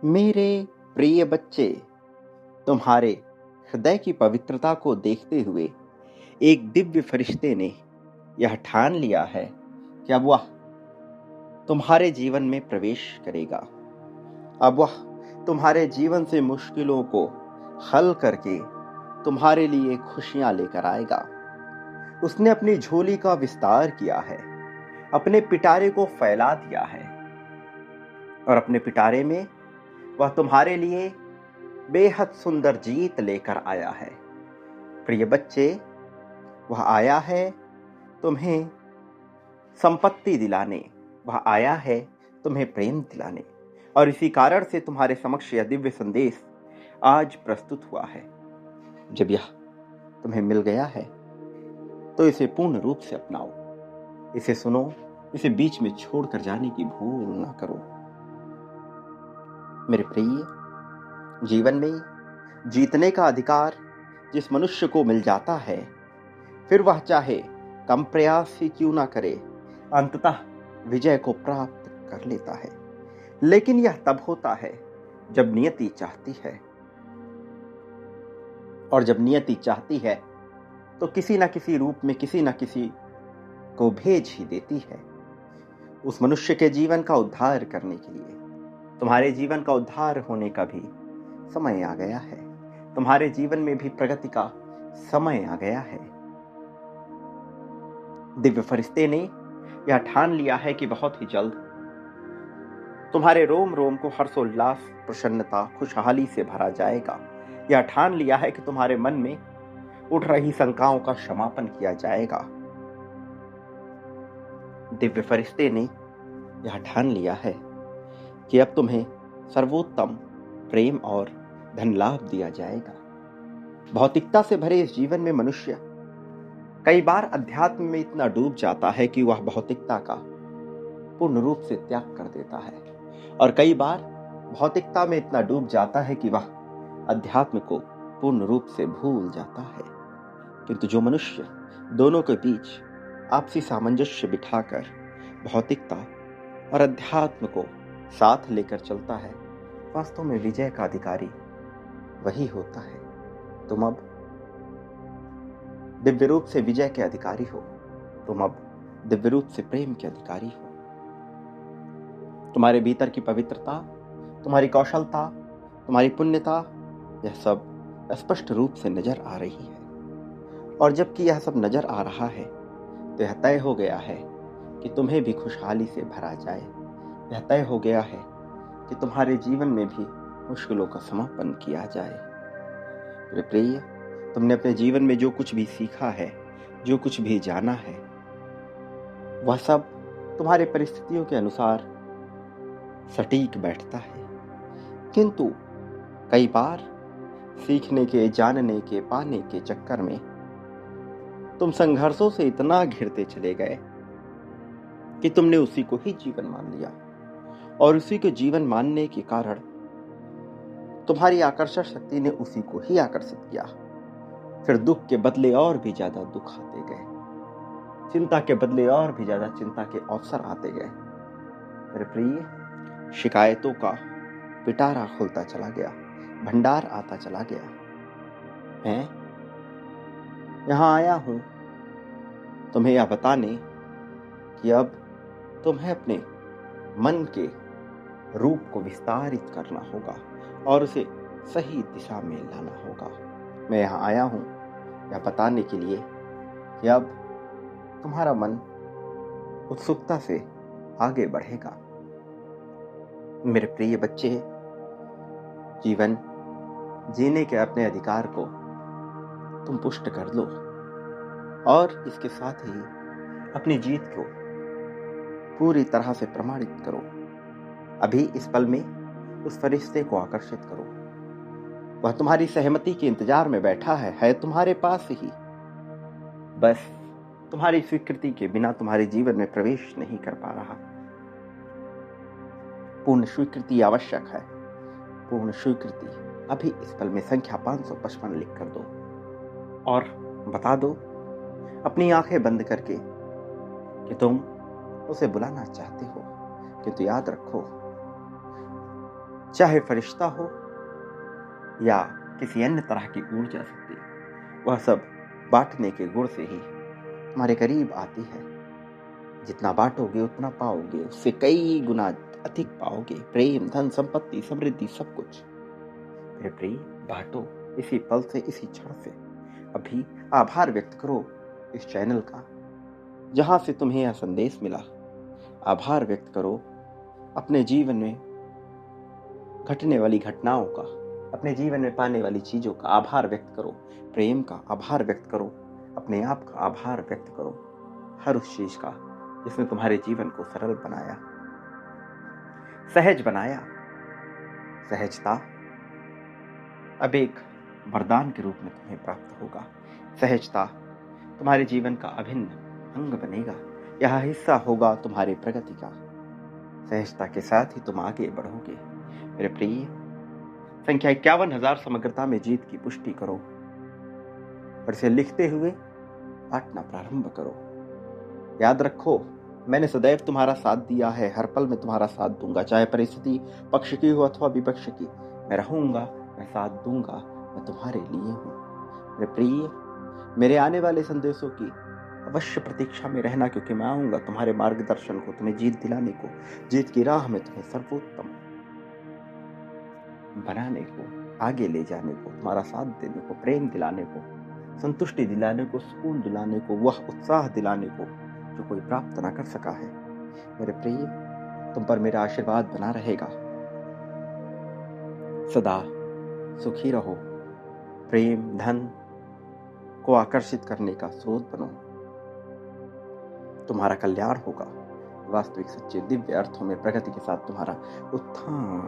मेरे प्रिय बच्चे, तुम्हारे हृदय की पवित्रता को देखते हुए एक दिव्य फरिश्ते ने यह ठान लिया है कि अब वह तुम्हारे जीवन में प्रवेश करेगा। अब वह तुम्हारे जीवन से मुश्किलों को हल करके तुम्हारे लिए खुशियां लेकर आएगा। उसने अपनी झोली का विस्तार किया है, अपने पिटारे को फैला दिया है और अपने पिटारे में वह तुम्हारे लिए बेहद सुंदर जीत लेकर आया है। प्रिय बच्चे, वह आया है तुम्हें संपत्ति दिलाने, वह आया है तुम्हें प्रेम दिलाने, और इसी कारण से तुम्हारे समक्ष यह दिव्य संदेश आज प्रस्तुत हुआ है। जब यह तुम्हें मिल गया है तो इसे पूर्ण रूप से अपनाओ, इसे सुनो, इसे बीच में छोड़कर जाने की भूल ना करो। मेरे प्रिय, जीवन में जीतने का अधिकार जिस मनुष्य को मिल जाता है, फिर वह चाहे कम प्रयास ही क्यों ना करे, अंततः विजय को प्राप्त कर लेता है। लेकिन यह तब होता है जब नियति चाहती है, और जब नियति चाहती है तो किसी न किसी रूप में किसी न किसी को भेज ही देती है उस मनुष्य के जीवन का उद्धार करने के लिए। तुम्हारे जीवन का उद्धार होने का भी समय आ गया है, तुम्हारे जीवन में भी प्रगति का समय आ गया है। दिव्य फरिश्ते ने यह ठान लिया है कि बहुत ही जल्द तुम्हारे रोम रोम को हर्षोल्लास, प्रसन्नता, खुशहाली से भरा जाएगा। यह ठान लिया है कि तुम्हारे मन में उठ रही शंकाओं का समापन किया जाएगा। दिव्य फरिश्ते ने यह ठान लिया है कि अब तुम्हें सर्वोत्तम प्रेम और धन लाभ दिया जाएगा। भौतिकता से भरे इस जीवन में मनुष्य कई बार अध्यात्म में इतना डूब जाता है कि वह भौतिकता का पूर्ण रूप से त्याग कर देता है, और कई बार भौतिकता में इतना डूब जाता है कि वह अध्यात्म को पूर्ण रूप से भूल जाता है। किंतु जो मनुष्य दोनों के बीच आपसी सामंजस्य बिठाकर भौतिकता और अध्यात्म को साथ लेकर चलता है, वास्तव में विजय का अधिकारी वही होता है। तुम अब दिव्य रूप से विजय के अधिकारी हो, तुम अब दिव्य रूप से प्रेम के अधिकारी हो। तुम्हारे भीतर की पवित्रता, तुम्हारी कौशलता, तुम्हारी पुण्यता, यह सब स्पष्ट रूप से नजर आ रही है। और जबकि यह सब नजर आ रहा है तो यह तय हो गया है कि तुम्हें भी खुशहाली से भरा जाए। यह तय हो गया है कि तुम्हारे जीवन में भी मुश्किलों का समापन किया जाए। मेरे प्रिय, तुमने अपने जीवन में जो कुछ भी सीखा है, जो कुछ भी जाना है, वह सब तुम्हारे परिस्थितियों के अनुसार सटीक बैठता है। किंतु कई बार सीखने के, जानने के, पाने के चक्कर में तुम संघर्षों से इतना घिरते चले गए कि तुमने उसी को ही जीवन मान लिया, और उसी को जीवन मानने के कारण तुम्हारी आकर्षण शक्ति ने उसी को ही आकर्षित किया। फिर दुख के बदले और भी ज्यादा दुख आते गए, चिंता के बदले और भी ज्यादा चिंता के अवसर आते गए। मेरे प्रिय, शिकायतों का पिटारा खुलता चला गया, भंडार आता चला गया। मैं यहां आया हूं तुम्हें यह बताने कि अब तुम्हें अपने मन के रूप को विस्तारित करना होगा और उसे सही दिशा में लाना होगा। मैं यहाँ आया हूँ यह बताने के लिए कि अब तुम्हारा मन उत्सुकता से आगे बढ़ेगा। मेरे प्रिय बच्चे, जीवन जीने के अपने अधिकार को तुम पुष्ट कर लो, और इसके साथ ही अपनी जीत को पूरी तरह से प्रमाणित करो। अभी इस पल में उस फरिश्ते को आकर्षित करो। वह तुम्हारी सहमति के इंतजार में बैठा है तुम्हारे पास ही, बस तुम्हारी स्वीकृति के बिना तुम्हारे जीवन में प्रवेश नहीं कर पा रहा। पूर्ण स्वीकृति आवश्यक है। पूर्ण स्वीकृति अभी इस पल में संख्या 555 लिख कर दो और बता दो अपनी आंखें बंद करके कि तुम उसे बुलाना चाहते हो। किंतु याद रखो, चाहे फरिश्ता हो या किसी अन्य तरह की ऊर्जा शक्ति, वह सब बांटने के गुण से ही तुम्हारे करीब आती है। जितना बांटोगे उतना पाओगे, उससे कई गुना अधिक पाओगे। प्रेम, धन, संपत्ति, समृद्धि, सब कुछ। मेरे प्रिय, बांटो इसी पल से, इसी क्षण से। अभी आभार व्यक्त करो इस चैनल का, जहां से तुम्हें यह संदेश मिला। आभार व्यक्त करो अपने जीवन में घटने वाली घटनाओं का, अपने जीवन में पाने वाली चीजों का आभार व्यक्त करो। प्रेम का आभार व्यक्त करो, अपने आप का आभार व्यक्त करो, हर उस चीज का जिसने तुम्हारे जीवन को सरल बनाया, सहज बनाया। सहजता अब एक वरदान के रूप में तुम्हें प्राप्त होगा। सहजता तुम्हारे जीवन का अभिन्न अंग बनेगा। यह हिस्सा होगा तुम्हारी प्रगति का। सहजता के साथ ही तुम आगे बढ़ोगे। मेरे प्रिय, संख्या 51,000 समग्रता में जीत की पुष्टि करो और इसे लिखते हुए बांटना प्रारंभ करो। याद रखो, मैंने सदैव तुम्हारा साथ दिया है, हर पल में तुम्हारा साथ दूंगा, चाहे परिस्थिति पक्ष की हो अथवा विपक्ष की। मैं रहूंगा, मैं साथ दूंगा, मैं तुम्हारे लिए हूं। मेरे प्रिय, मेरे आने वाले संदेशों की अवश्य प्रतीक्षा में रहना, क्योंकि मैं आऊंगा तुम्हारे मार्गदर्शन को, तुम्हें जीत दिलाने को, जीत की राह में तुम्हें सर्वोत्तम बनाने को, आगे ले जाने को, तुम्हारा साथ देने को, प्रेम दिलाने को, संतुष्टि दिलाने को, सुकून दिलाने को, वह उत्साह दिलाने को जो कोई प्राप्त ना कर सका है। मेरे प्रिय, तुम पर मेरा आशीर्वाद बना रहेगा। सदा सुखी रहो। प्रेम, धन को आकर्षित करने का स्रोत बनो। तुम्हारा कल्याण होगा। वास्तविक, सच्चे, दिव्य अर्थों में प्रगति के साथ तुम्हारा उत्थान